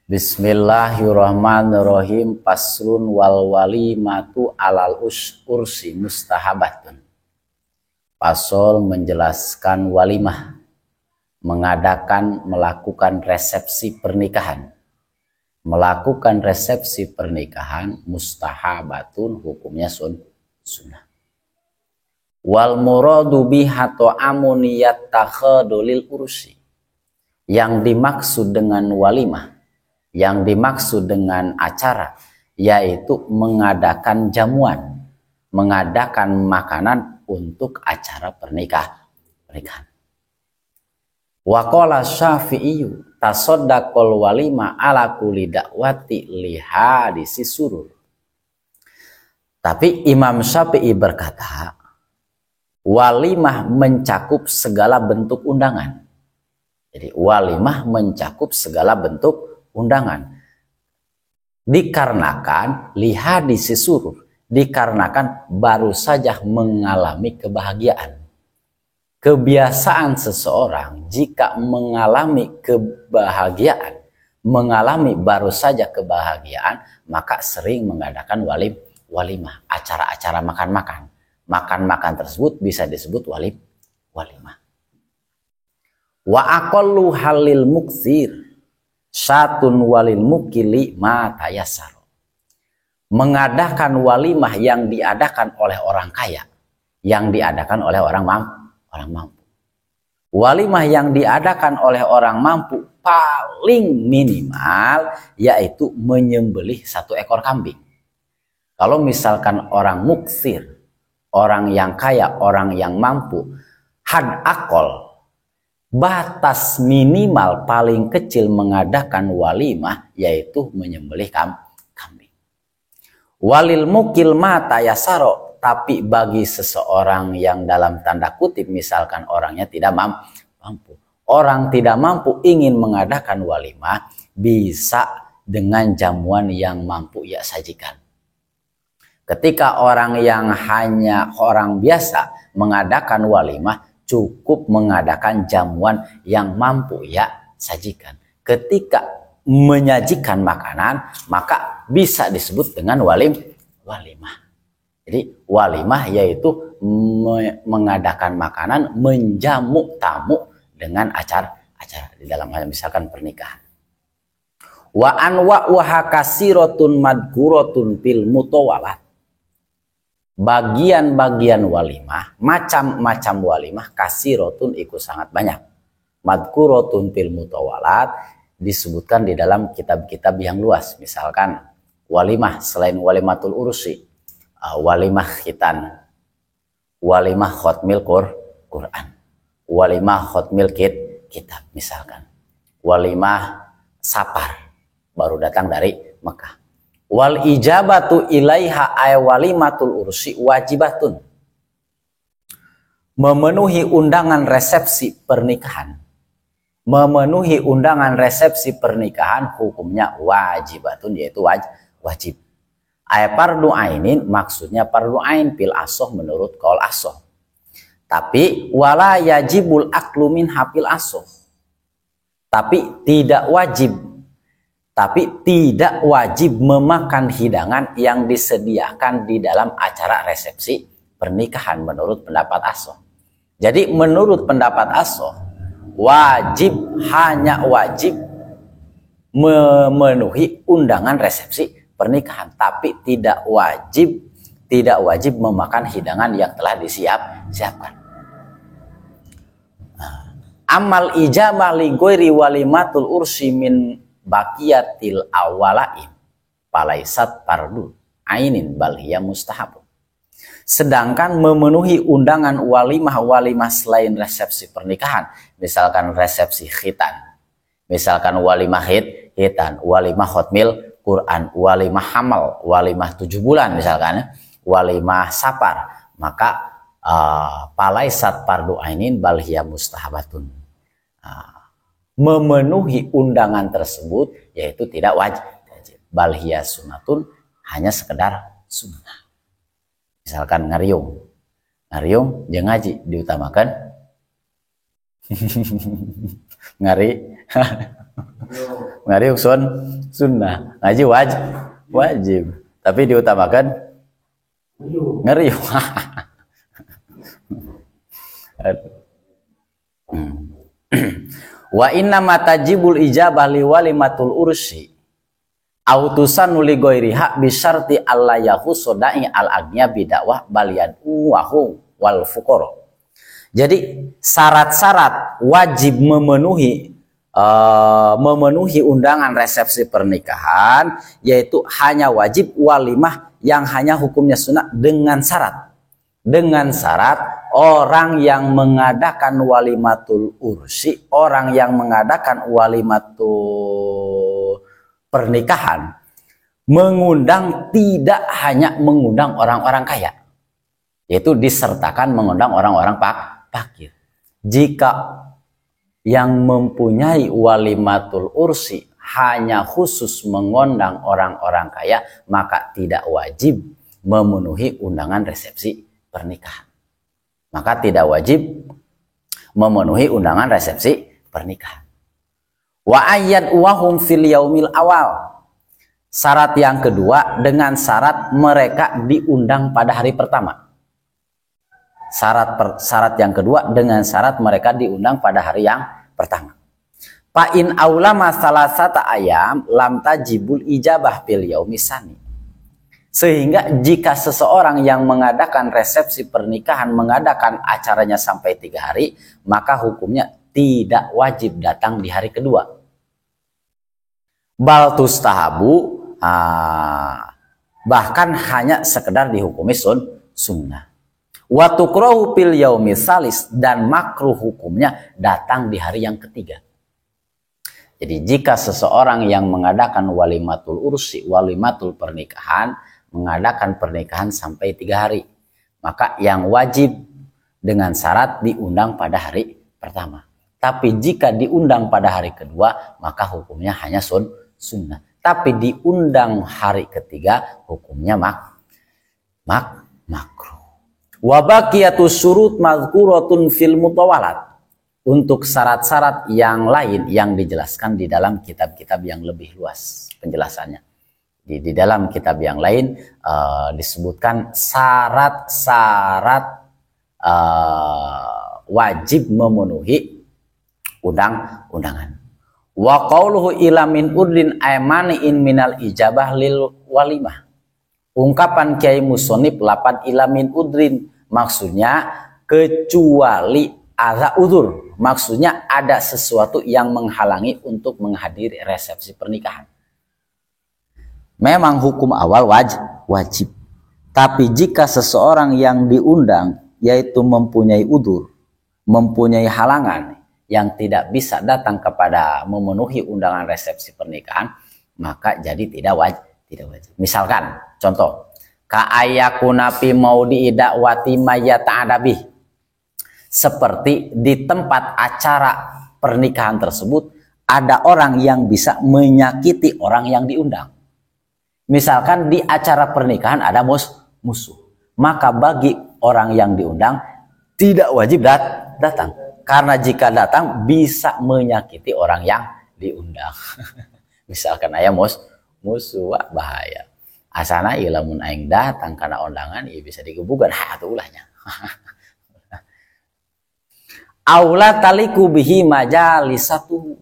Bismillahirrahmanirrahim. Paslun wal walimatu alal ursi mustahabatun. Pasol menjelaskan walimah, melakukan resepsi pernikahan. Melakukan resepsi pernikahan mustahabatun, hukumnya sunnah. Wal muradu biha ta'amun yattakhadulil ursi. Yang dimaksud dengan walimah, yang dimaksud dengan acara, yaitu mengadakan jamuan, mengadakan makanan untuk acara pernikahan. Wa qala Syafi'i tasaddaqal walima ala kulli da'wati li hadisi surur. Tapi Imam Syafi'i berkata, walimah mencakup segala bentuk undangan. Jadi walimah mencakup segala bentuk undangan. Dikarenakan lihadisi surur, dikarenakan baru saja mengalami kebahagiaan. Kebiasaan seseorang jika mengalami kebahagiaan, mengalami baru saja kebahagiaan, maka sering mengadakan walimah, acara-acara makan-makan. Makan-makan tersebut bisa disebut walimah. Wa aqallu halil muksir satun walil mukili ma tayassar. Mengadakan walimah yang diadakan oleh orang kaya, yang diadakan oleh orang mampu. Walimah yang diadakan oleh orang mampu paling minimal yaitu menyembelih 1 ekor kambing. Kalau misalkan orang muksir, orang yang kaya, orang yang mampu, had akol, batas minimal paling kecil mengadakan walimah yaitu menyembelih kambing. Walil mukil mata yasaro, tapi bagi seseorang yang dalam tanda kutip misalkan orangnya tidak mampu, orang tidak mampu ingin mengadakan walimah, bisa dengan jamuan yang mampu ia sajikan. Ketika orang yang hanya orang biasa mengadakan walimah, cukup mengadakan jamuan yang mampu ya sajikan. Ketika menyajikan makanan, maka bisa disebut dengan walimah. Jadi walimah yaitu mengadakan makanan, menjamu tamu dengan acara di dalam misalkan pernikahan. Wa anwa wa hakasiratun madkuratun fil mutawalat. Bagian-bagian walimah, macam-macam walimah, kasirotun ikut sangat banyak. Madkurotun fil mutawalat disebutkan di dalam kitab-kitab yang luas. Misalkan walimah selain walimatul ursi, walimah khitan, walimah khotmil Quran, walimah khotmil kitab misalkan, walimah sapar baru datang dari Mekah. Wal ijabatu ilaiha ay walimatul ursi wajibatun. Memenuhi undangan resepsi pernikahan. Memenuhi undangan resepsi pernikahan hukumnya wajibatun, yaitu wajib. Ay fardu ainin, maksudnya fardu ain fil asoh menurut qaul asoh. Tapi wala yajibul aklu min hafil asoh. Tapi tidak wajib memakan hidangan yang disediakan di dalam acara resepsi pernikahan menurut pendapat asoh. Jadi menurut pendapat asoh, hanya wajib memenuhi undangan resepsi pernikahan, tapi tidak wajib memakan hidangan yang telah disiapkan. Amal ijamah li ghairi walimatul ursi min baqiyatil awalain palaisat fardu ainin bal hiya mustahab. Sedangkan memenuhi undangan walimah selain resepsi pernikahan, misalkan resepsi khitan, misalkan walimah khitan, walimah khotmil Quran, walimah hamal, walimah 7 bulan misalkan, walimah sapar, maka palaisat fardu ainin bal hiya mustahabatun. Memenuhi undangan tersebut yaitu tidak wajib, bal hiya sunnatun, hanya sekedar sunnah. Misalkan ngariung jeung ngaji diutamakan. ngariung son sunnah, ngaji wajib. Wajib. Tapi diutamakan ngeriung. Wa inna matajibul ijabah li walimatul ursi autusan nuli goiriha bisyarti alla yahusodai al agnya bidakwah balian wahu wal fukoro. Jadi syarat-syarat wajib memenuhi undangan resepsi pernikahan, yaitu hanya wajib walimah yang hanya hukumnya sunnah dengan syarat orang yang mengadakan walimatul ursi, orang yang mengadakan walimatul pernikahan mengundang tidak hanya mengundang orang-orang kaya, yaitu disertakan mengundang orang-orang fakir. Jika yang mempunyai walimatul ursi hanya khusus mengundang orang-orang kaya, maka tidak wajib memenuhi undangan resepsi pernikahan. Maka tidak wajib memenuhi undangan resepsi pernikahan. Wa ayyad wahum fil yaumil awal. Syarat yang kedua dengan syarat mereka diundang pada hari pertama. Syarat yang kedua dengan syarat mereka diundang pada hari yang pertama. Fa in aulama salasata ayam lam tajibul ijabah fil yaumisani. Sehingga jika seseorang yang mengadakan resepsi pernikahan mengadakan acaranya sampai 3 hari, maka hukumnya tidak wajib datang di hari kedua. Bal tustahabu, bahkan hanya sekedar dihukumi sunnah. Wa tukrahu fil yaumi salis, dan makruh hukumnya datang di hari yang ketiga. Jadi jika seseorang yang mengadakan walimatul ursi, walimatul pernikahan, mengadakan pernikahan sampai 3 hari, maka yang wajib dengan syarat diundang pada hari pertama. Tapi jika diundang pada hari kedua, maka hukumnya hanya sunnah. Tapi diundang hari ketiga, hukumnya makruh. Wa baqiyatus syurut mazkuratun fil mutawalat. Untuk syarat-syarat yang lain yang dijelaskan di dalam kitab-kitab yang lebih luas penjelasannya. Di dalam kitab yang lain disebutkan syarat-syarat wajib memenuhi undangan. Wa qauluhu ila min udrin aymani'in minal ijabah lil walimah. Ungkapan Kiai Musonib lapan ila min udrin, maksudnya kecuali ada udzur, maksudnya ada sesuatu yang menghalangi untuk menghadiri resepsi pernikahan. Memang hukum awal wajib. Tapi jika seseorang yang diundang yaitu mempunyai udzur, mempunyai halangan yang tidak bisa datang kepada memenuhi undangan resepsi pernikahan, maka jadi tidak wajib. Misalkan contoh, ka'ayakuna fi maudi dakwati mayyata'adabi. Seperti di tempat acara pernikahan tersebut ada orang yang bisa menyakiti orang yang diundang. Misalkan di acara pernikahan ada musuh, maka bagi orang yang diundang tidak wajib datang, karena jika datang bisa menyakiti orang yang diundang. Misalkan aya musuh, bahaya. Asana ilamun aing datang karena undangan, ya bisa digebukan atuh ulahnya. Aula taliku bihi majalisatu,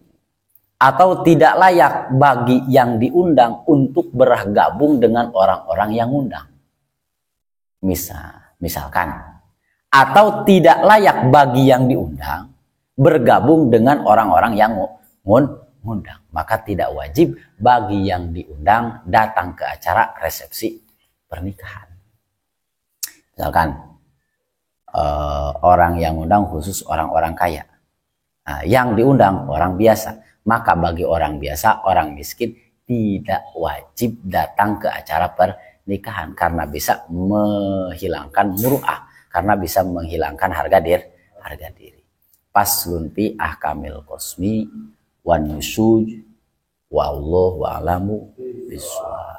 atau tidak layak bagi yang diundang untuk bergabung dengan orang-orang yang undang. Misalkan, atau tidak layak bagi yang diundang bergabung dengan orang-orang yang ngundang, maka tidak wajib bagi yang diundang datang ke acara resepsi pernikahan. Misalkan orang yang undang khusus orang-orang kaya, yang diundang orang biasa, maka bagi orang biasa, orang miskin tidak wajib datang ke acara pernikahan karena bisa menghilangkan muru'ah, karena bisa menghilangkan harga diri. Paslun fi ahkamil qasmi wan nusuj wallahu a'lamu bishawab.